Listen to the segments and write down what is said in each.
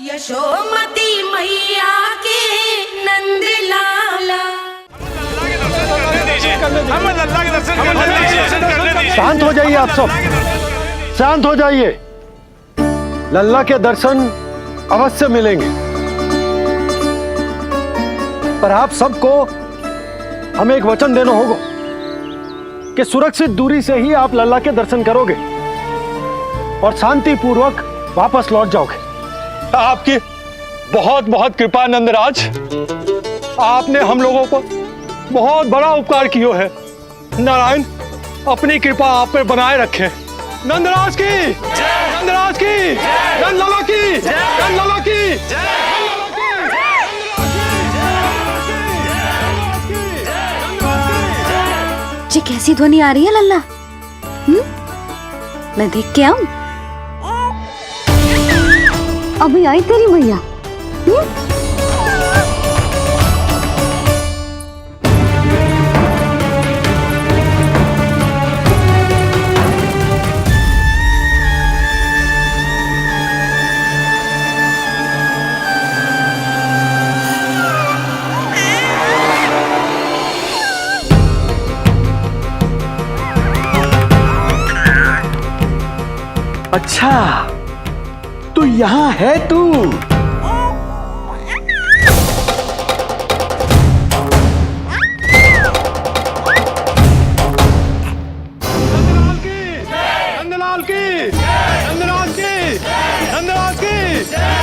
यशोमती मैया के नंद लाला। शांत हो जाइए आप सब, शांत हो जाइए। लल्ला के दर्शन अवश्य मिलेंगे, पर आप सबको हमें एक वचन देना होगा कि सुरक्षित दूरी से ही आप लल्ला के दर्शन करोगे और शांति पूर्वक वापस लौट जाओगे। आपकी बहुत बहुत कृपा नंदराज, आपने हम लोगों को बहुत बड़ा उपकार किया है। नारायण अपनी कृपा आप पर बनाए रखे। नंदराज की नंदराज की नंदलाला की नंदलाला की। जी कैसी ध्वनि आ रही है लल्ला? मैं देख के आऊं? अभी आई तेरी मैया। अच्छा तो यहाँ है तू। नंदलाल की नंदराज की नंदराज की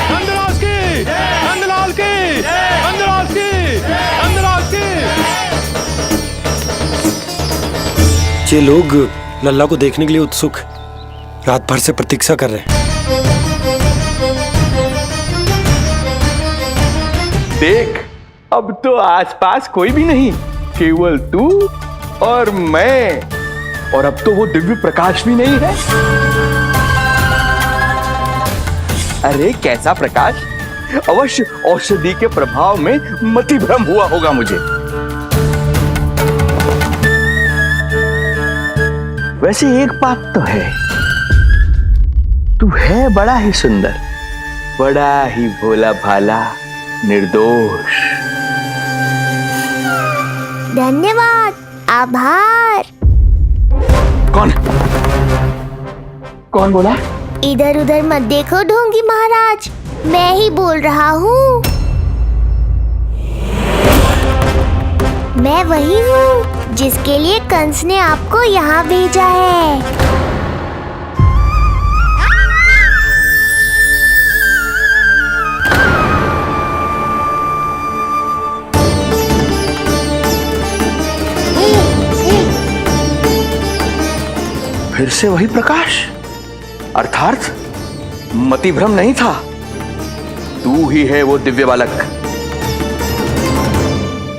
नंदराज की नंदलाल की नंदराज की नंदराज की। ये लोग लल्ला को देखने के लिए उत्सुक रात भर से प्रतीक्षा कर रहे हैं। देख अब तो आसपास कोई भी नहीं, केवल तू और मैं। और अब तो वो दिव्य प्रकाश भी नहीं है। अरे कैसा प्रकाश? अवश्य औषधि के प्रभाव में मति भ्रम हुआ होगा मुझे। वैसे एक बात तो है, तू है बड़ा ही सुंदर, बड़ा ही भोला भाला, निर्दोष। धन्यवाद, आभार। कौन कौन बोला? इधर उधर मत देखो ढोंगी महाराज, मैं ही बोल रहा हूँ। मैं वही हूँ जिसके लिए कंस ने आपको यहाँ भेजा है। फिर से वही प्रकाश, अर्थात मतिभ्रम नहीं था। तू ही है वो दिव्य बालक।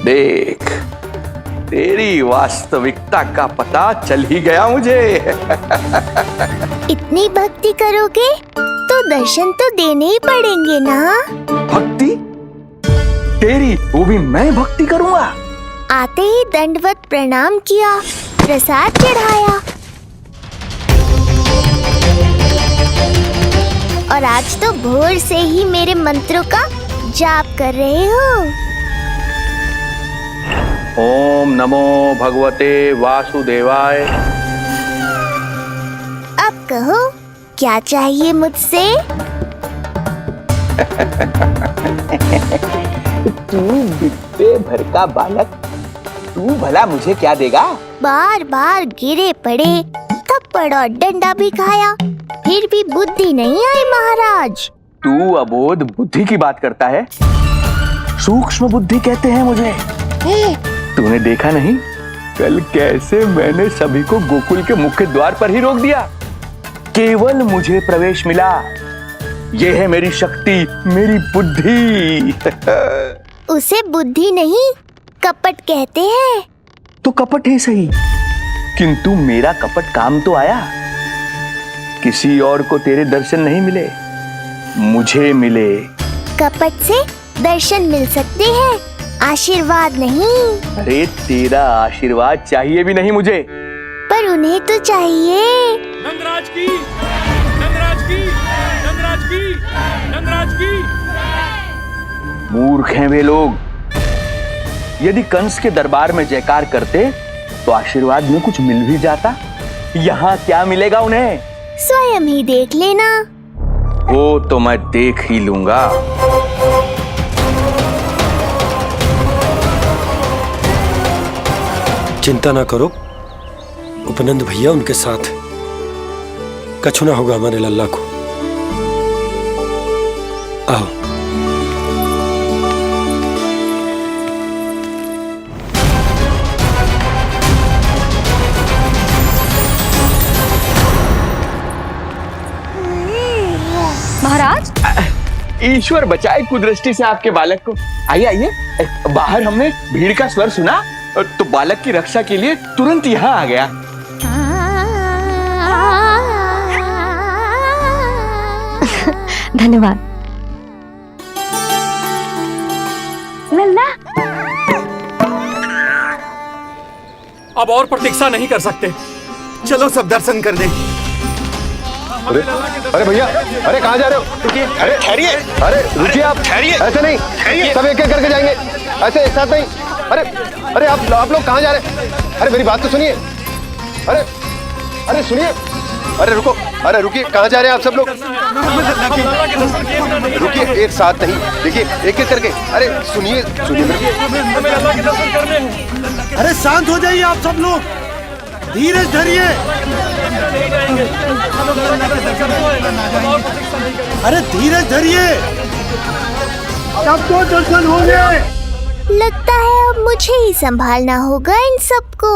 देख तेरी वास्तविकता का पता चल ही गया मुझे। इतनी भक्ति करोगे तो दर्शन तो देने ही पड़ेंगे ना। भक्ति तेरी, वो भी मैं भक्ति करूंगा? आते ही दंडवत प्रणाम किया, प्रसाद चढ़ाया, और आज तो भोर से ही मेरे मंत्रों का जाप कर रहे हो। ओम नमो भगवते वासुदेवाय। अब कहो क्या चाहिए मुझसे? तू बित्ते भर का बालक, तू भला मुझे क्या देगा? बार बार गिरे पड़े, थप्पड़ और डंडा भी खाया, फिर भी बुद्धि नहीं आई महाराज। तू अबोध बुद्धि की बात करता है? सूक्ष्म बुद्धि कहते हैं मुझे। तूने देखा नहीं कल कैसे मैंने सभी को गोकुल के मुख्य द्वार पर ही रोक दिया? केवल मुझे प्रवेश मिला। यह है मेरी शक्ति, मेरी बुद्धि। उसे बुद्धि नहीं कपट कहते हैं। तो कपट ही सही, किंतु मेरा कपट काम तो आया। किसी और को तेरे दर्शन नहीं मिले, मुझे मिले। कपट से दर्शन मिल सकते हैं, आशीर्वाद नहीं। अरे तेरा आशीर्वाद चाहिए भी नहीं मुझे। पर उन्हें तो चाहिए। नंदराज की नंदराज की नंदराज की नंदराज की मूर्ख हैं वे लोग। यदि कंस के दरबार में जयकार करते तो आशीर्वाद में कुछ मिल भी जाता। यहाँ क्या मिलेगा उन्हें? स्वयं ही देख लेना। वो तो मैं देख ही लूंगा। चिंता ना करो, उपनंद भैया उनके साथ, कछु ना होगा हमारे लल्ला को। आओ। महाराज, ईश्वर बचाए कुदृष्टि से आपके बालक को। आइए आइए, बाहर हमने भीड़ का स्वर सुना तो बालक की रक्षा के लिए तुरंत यहाँ आ गया। धन्यवाद। लल्ला, अब और प्रतीक्षा नहीं कर सकते, चलो सब दर्शन कर दें। अरे भैया, अरे कहाँ जा रहे हो? अरे ठहरिए, अरे रुकिए, आप ठहरिए। ऐसे नहीं, सब एक एक करके जाएंगे, ऐसे एक साथ नहीं। अरे आप लोग कहाँ जा रहे हैं? अरे मेरी बात तो सुनिए। अरे सुनिए, अरे रुको, अरे रुकिए, कहाँ जा रहे हैं आप सब लोग? रुकिए, एक साथ नहीं, देखिए एक एक करके। अरे सुनिए अरे शांत हो जाइए आप सब लोग, धीरज धरिए। अरे धीरज धरिए, सबको दर्शन होंगे। लगता है अब मुझे ही संभालना होगा इन सबको।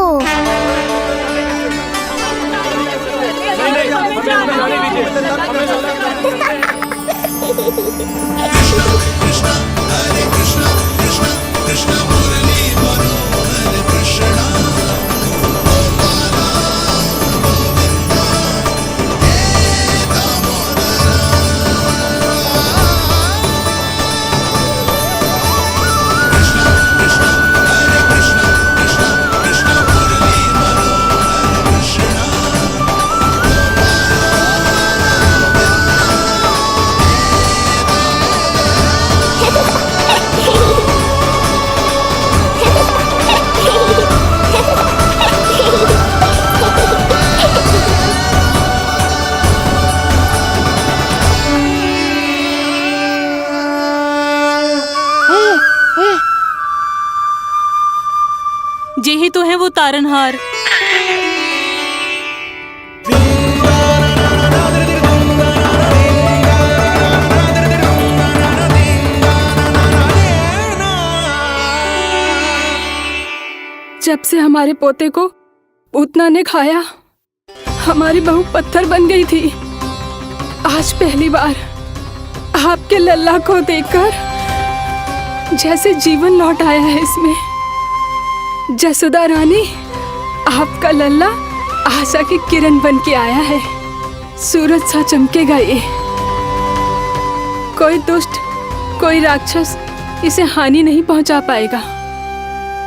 यही तो है वो तारनहार। जब से हमारे पोते को पूतना ने खाया, हमारी बहू पत्थर बन गई थी। आज पहली बार आपके लल्ला को देखकर जैसे जीवन लौट आया है इसमें। जसोदा रानी, आपका लल्ला आशा की किरण बन के आया है। सूरज सा चमकेगा ये। कोई दुष्ट, कोई राक्षस इसे हानि नहीं पहुंचा पाएगा।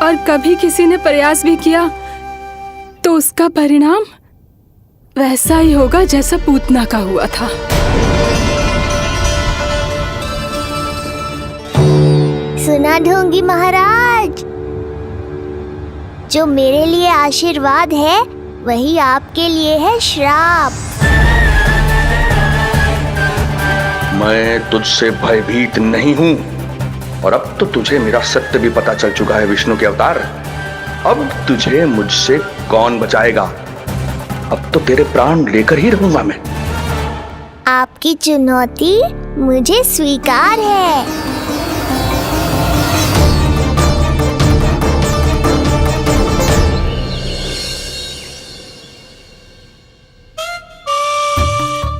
और कभी किसी ने प्रयास भी किया तो उसका परिणाम वैसा ही होगा जैसा पूतना का हुआ था। सुना ढोंगी महाराज, जो मेरे लिए आशीर्वाद है वही आपके लिए है श्राप। मैं तुझसे भयभीत नहीं हूं, और अब तो तुझे मेरा सत्य भी पता चल चुका है विष्णु के अवतार। अब तुझे मुझसे कौन बचाएगा? अब तो तेरे प्राण लेकर ही रहूंगा मैं। आपकी चुनौती मुझे स्वीकार है।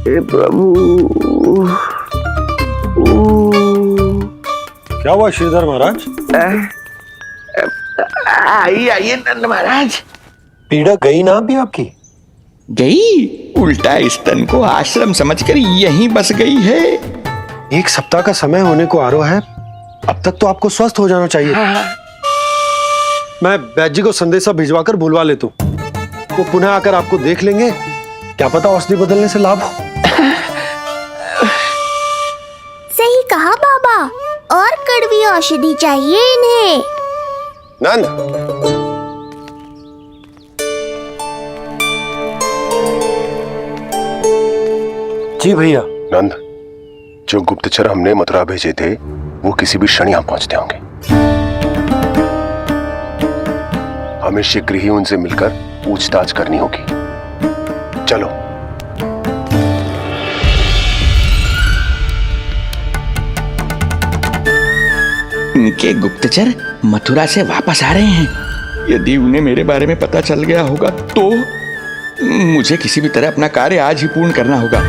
हे प्रभु। क्या हुआ श्रीधर महाराज? आइए आइए नंद महाराज। पीड़ा गई ना अभी आपकी? गई? उल्टा स्तन को आश्रम समझकर यहीं बस गई है। 1 सप्ताह का समय होने को आ रहा है, अब तक तो आपको स्वस्थ हो जाना चाहिए। मैं वैद्य जी को संदेशा भिजवाकर बुलवा लेता हूँ। वो पुनः आकर आपको देख लेंगे, क्या पता औषधि बदलने से लाभ हो। सही कहा बाबा, और कड़वी औषधि चाहिए इन्हें। नंद, जी भैया। नंद, जो गुप्तचर हमने मथुरा भेजे थे वो किसी भी क्षण यहाँ पहुंचते होंगे। हमें शीघ्र ही उनसे मिलकर पूछताछ करनी होगी। चलो। इनके गुप्तचर मथुरा से वापस आ रहे हैं। यदि उन्हें मेरे बारे में पता चल गया होगा तो मुझे किसी भी तरह अपना कार्य आज ही पूर्ण करना होगा।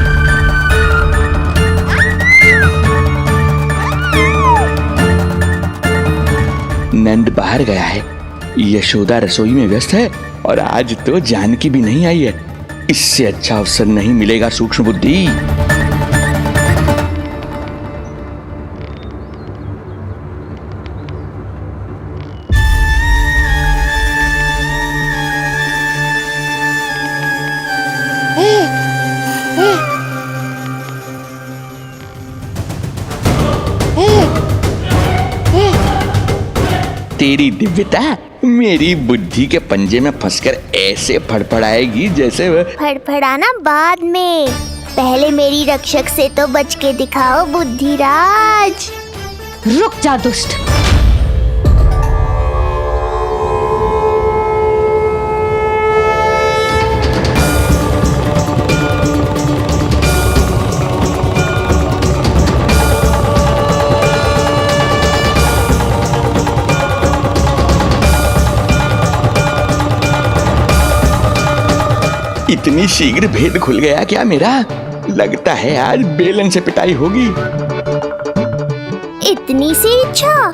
नंद बाहर गया है, यशोदा रसोई में व्यस्त है और आज तो जानकी भी नहीं आई है। इससे अच्छा अवसर नहीं मिलेगा सूक्ष्म बुद्धि। तेरी दिव्यता मेरी बुद्धि के पंजे में फंसकर ऐसे फड़फड़ाएगी जैसे फड़फड़ाना बाद में, पहले मेरी रक्षक से तो बच के दिखाओ बुद्धिराज। रुक जा दुष्ट। इतनी शीघ्र भेद खुल गया क्या मेरा? लगता है आज बेलन से पिटाई होगी। इतनी सी इच्छा?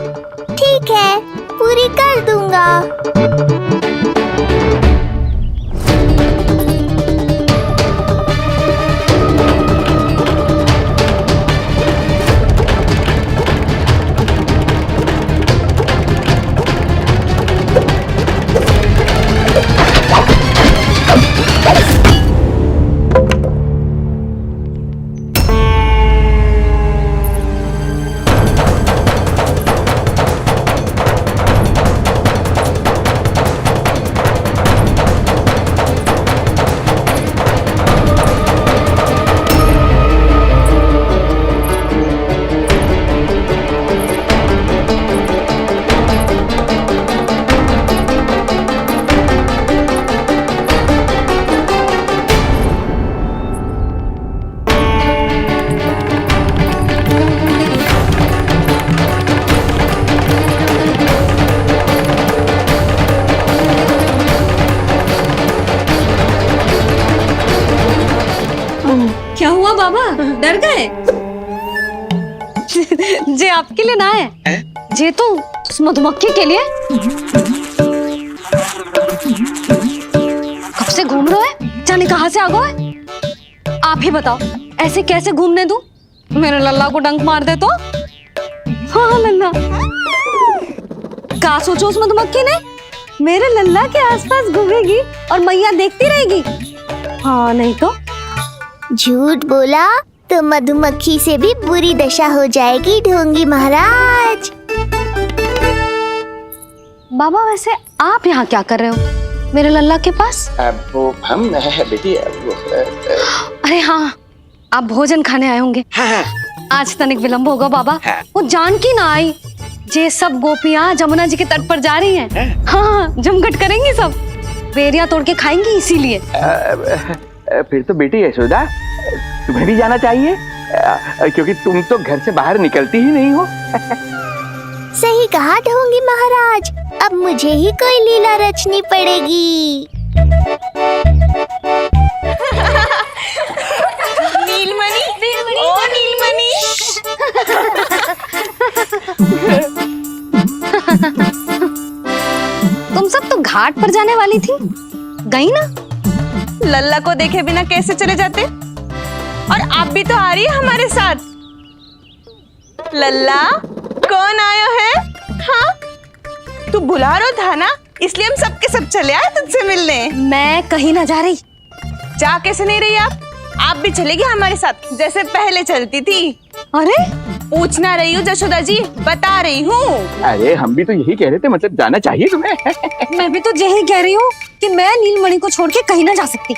ठीक है, पूरी कर दूंगा। क्या हुआ बाबा, डर गए? जे आपके लिए ना है, जे तो उस मधुमक्खी के लिए। कब से घूम रहे हैं, जाने कहां से आ गए? आप ही बताओ, ऐसे कैसे घूमने दूं? मेरे लल्ला को डंक मार दे तो? हाँ लल्ला, क्या सोचो उस मधुमक्खी ने? मेरे लल्ला के आसपास घूमेगी और मैया देखती रहेगी। हाँ नहीं तो झूठ बोला तो मधुमक्खी से भी बुरी दशा हो जाएगी ढोंगी महाराज। बाबा वैसे आप यहाँ क्या कर रहे हो मेरे लल्ला के पास? वो हम बेटी अरे हाँ, आप भोजन खाने आए होंगे। हाँ। आज तनिक विलंब होगा बाबा। हाँ। वो जानकी ना आई, जे सब गोपियाँ जमुना जी के तट पर जा रही हैं। हाँ, जमघट करेंगी सब, बेरियां तोड़ के खाएंगी इसीलिए। फिर तो बेटी यशोदा तुम्हें भी जाना चाहिए, क्योंकि तुम तो घर से बाहर निकलती ही नहीं हो। सही कहा ढोंगी महाराज, अब मुझे ही कोई लीला रचनी पड़ेगी। नीलमणि, ओ नीलमणि। तुम सब तो घाट पर जाने वाली थी, गई ना? लल्ला को देखे बिना कैसे चले जाते? और आप भी तो आ रही है हमारे साथ। लल्ला, कौन आयो है? हाँ, तू बुलारो था ना, इसलिए हम सब के सब चले आए तुझसे मिलने। मैं कहीं ना जा रही। जा कैसे नहीं रही आप भी चलेगी हमारे साथ, जैसे पहले चलती थी। अरे पूछना रही हूँ जशोदा जी, बता रही हूँ। अरे हम भी तो यही कह रहे थे, मतलब जाना चाहिए तुम्हें। मैं भी तो यही कह रही हूँ कि मैं नीलमणि को छोड़ के कहीं ना जा सकती।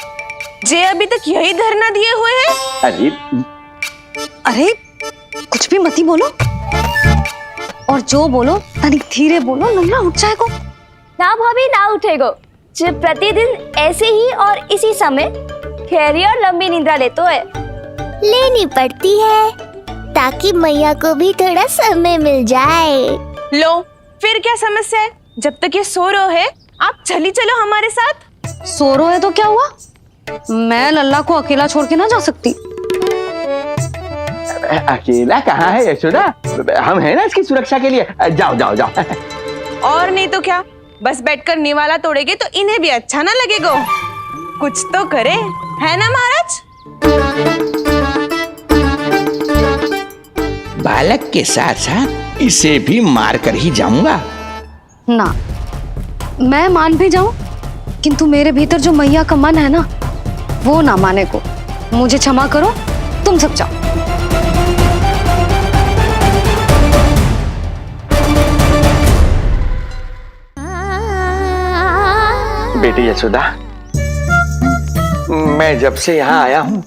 जे अभी तक यही धरना दिए हुए हैं। अरे अरे कुछ भी मती बोलो, और जो बोलो तनिक धीरे बोलो, लल्ला उठ जाएगो। ना भाभी ना उठेगो। जब प्रतिदिन ऐसे ही और इसी समय गहरी और लंबी निद्रा लेते है। लेनी पड़ती है ताकि मैया को भी थोड़ा समय मिल जाए। लो फिर क्या समस्या है? जब तक ये सो रहे है आप चली चलो हमारे साथ। सो रहे है तो क्या हुआ? मैं लल्ला को अकेला छोड़ के ना जा सकती। अकेला कहाँ है यशोदा, हम हैं ना इसकी सुरक्षा के लिए। जाओ जाओ जाओ। और नहीं तो क्या, बस बैठकर निवाला तोड़ेगे तो इन्हें भी अच्छा ना लगेगा। कुछ तो करे, है ना महाराज? बालक के साथ साथ इसे भी मार कर ही जाऊंगा। ना, मैं मान भी जाऊं, किंतु मेरे भीतर जो मैया का मन है ना, वो ना माने को। मुझे क्षमा करो, तुम सब जाओ। बेटी यशोदा, मैं जब से यहाँ आया हूँ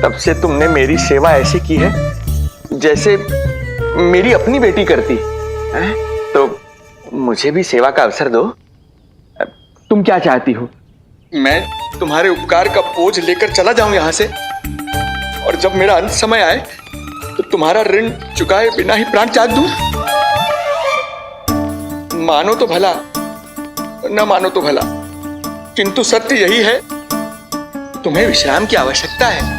तब से तुमने मेरी सेवा ऐसी की है जैसे मेरी अपनी बेटी करती है। तो मुझे भी सेवा का अवसर दो। तुम क्या चाहती हो? मैं तुम्हारे उपकार का बोझ लेकर चला जाऊं यहाँ से, और जब मेरा अंत समय आए तो तुम्हारा ऋण चुकाए बिना ही प्राण त्याग दूं? मानो तो भला, न मानो तो भला, किंतु सत्य यही है, तुम्हें विश्राम की आवश्यकता है।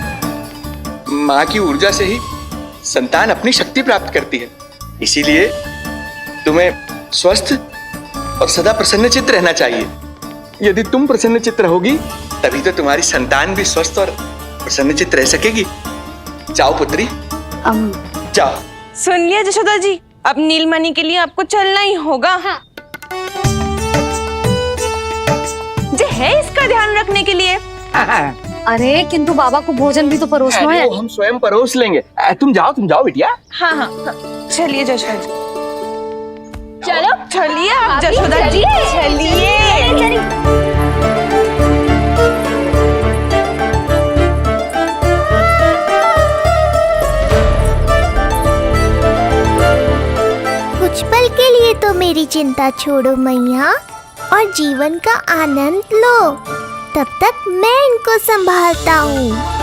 माँ की ऊर्जा से ही संतान अपनी शक्ति प्राप्त करती है। इसीलिए तुम्हें स्वस्थ और सदा प्रसन्नचित्त रहना चाहिए। यदि तुम प्रसन्नचित्त रहोगी तभी तो तुम्हारी संतान भी स्वस्थ और प्रसन्नचित्त रह सकेगी। जाओ पुत्री, जाओ। सुन लिया जशोदा जी, अब नीलमणि के लिए आपको चलना ही होगा। हाँ। जे है इसका ध्यान रखने के लिए। अरे किंतु बाबा को भोजन भी तो परोसना है। वो हम स्वयं परोस लेंगे। तुम जाओ बिटिया। हाँ हाँ, चलिए जशोदा जी। चलो चलिए आप जशोदा जी, चलिए। कुछ पल के लिए तो मेरी चिंता छोड़ो मैया और जीवन का आनंद लो। तब तक मैं इनको संभालता हूँ।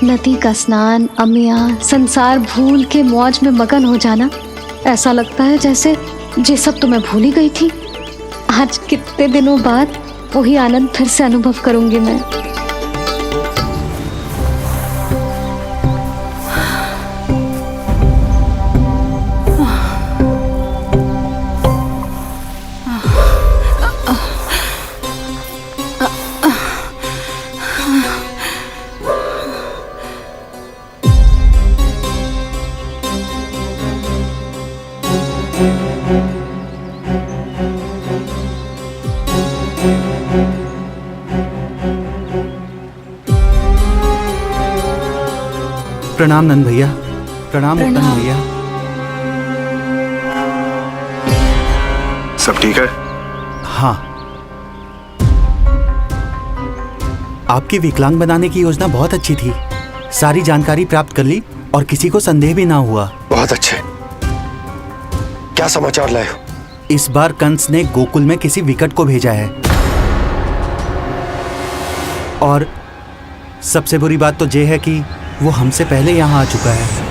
नदी का स्नान, अमिया, संसार भूल के मौज में मगन हो जाना, ऐसा लगता है जैसे ये सब तो मैं भूल ही गई थी। आज कितने दिनों बाद वही आनंद फिर से अनुभव करूंगी मैं। प्रणाम नंद भैया। प्रणाम उत्तम भैया। सब ठीक है? हाँ, आपकी विकलांग बनाने की योजना बहुत अच्छी थी। सारी जानकारी प्राप्त कर ली और किसी को संदेह भी ना हुआ। बहुत अच्छे। क्या समाचार लाए हो? इस बार कंस ने गोकुल में किसी विकट को भेजा है। और सबसे बुरी बात तो ये है कि वो हमसे पहले यहाँ आ चुका है।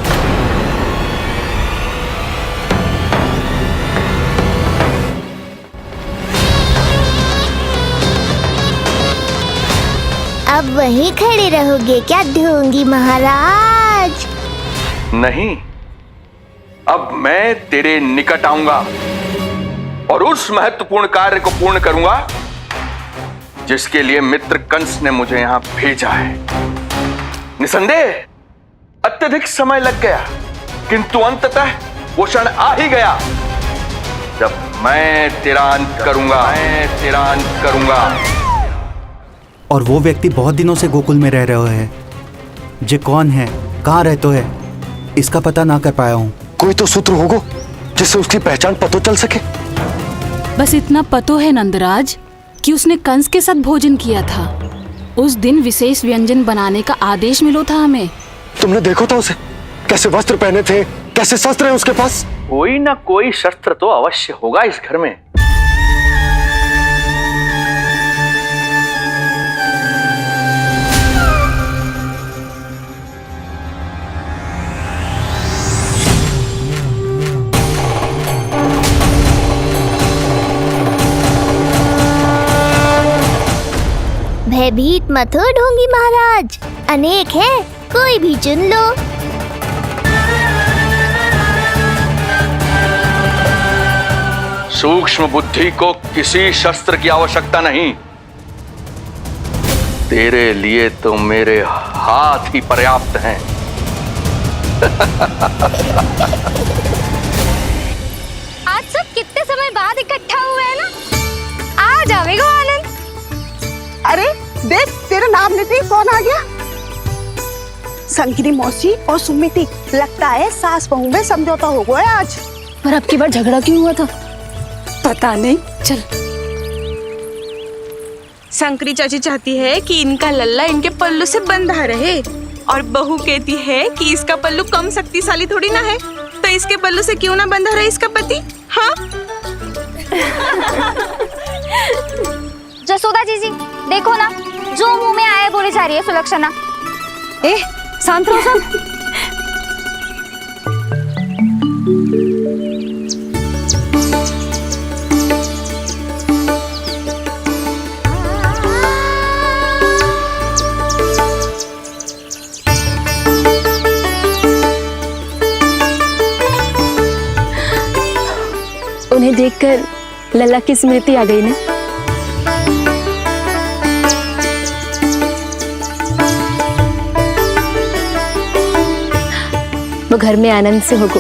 अब वहीं खड़े रहोगे क्या ढोंगी महाराज? नहीं, अब मैं तेरे निकट आऊंगा और उस महत्वपूर्ण कार्य को पूर्ण करूंगा जिसके लिए मित्र कंस ने मुझे यहां भेजा है। निसंदेह अत्यधिक समय लग गया, किंतु अंततः वो क्षण आ ही गया जब मैं तेरा अंत करूंगा। और वो व्यक्ति बहुत दिनों से गोकुल में रह रहे हैं। जे कौन है, कहाँ रहते है, इसका पता ना कर पाया हूँ। कोई तो सूत्र होगा जिससे उसकी पहचान पता चल सके। बस इतना पतो है नंदराज कि उसने कंस के साथ भोजन किया था। उस दिन विशेष व्यंजन बनाने का आदेश मिलो था हमें। तुमने देखो था उसे? कैसे वस्त्र पहने थे, कैसे शस्त्र है उसके पास? कोई ना कोई शस्त्र तो अवश्य होगा इस घर में। भयभीत मत हो ढोंगी महाराज, अनेक है, कोई भी चुन लो। सूक्ष्म बुद्धि को किसी शस्त्र की आवश्यकता नहीं। तेरे लिए तो मेरे हाथ ही पर्याप्त हैं। आज सब कितने समय बाद इकट्ठा हुए हैं ना। आ जाएगा आनंद। अरे देख, तेरा नाम लेते ही कौन आ गया? संगिनी मौसी और सुमिति, लगता है सास बहू में समझौता हो गया आज। पर अब की बार झगड़ा क्यों हुआ था? पता नहीं। चल। शंकरी चाची चाहती है कि इनका लल्ला इनके पल्लू से बंधा रहे, और बहू कहती है कि इसका पल्लू कम शक्तिशाली थोड़ी ना है, तो इसके पल्लू से क्यों ना बंधा रहे इसका पति। हाँ जसोदा जीजी, देखो ना, जो मुंह में आए बोली जा रही है सुलक्षणा। ए, शांत रहो सब। उन्हें देखकर लल्ला की स्मृति आ गई ना। वो घर में आनंद से होगो।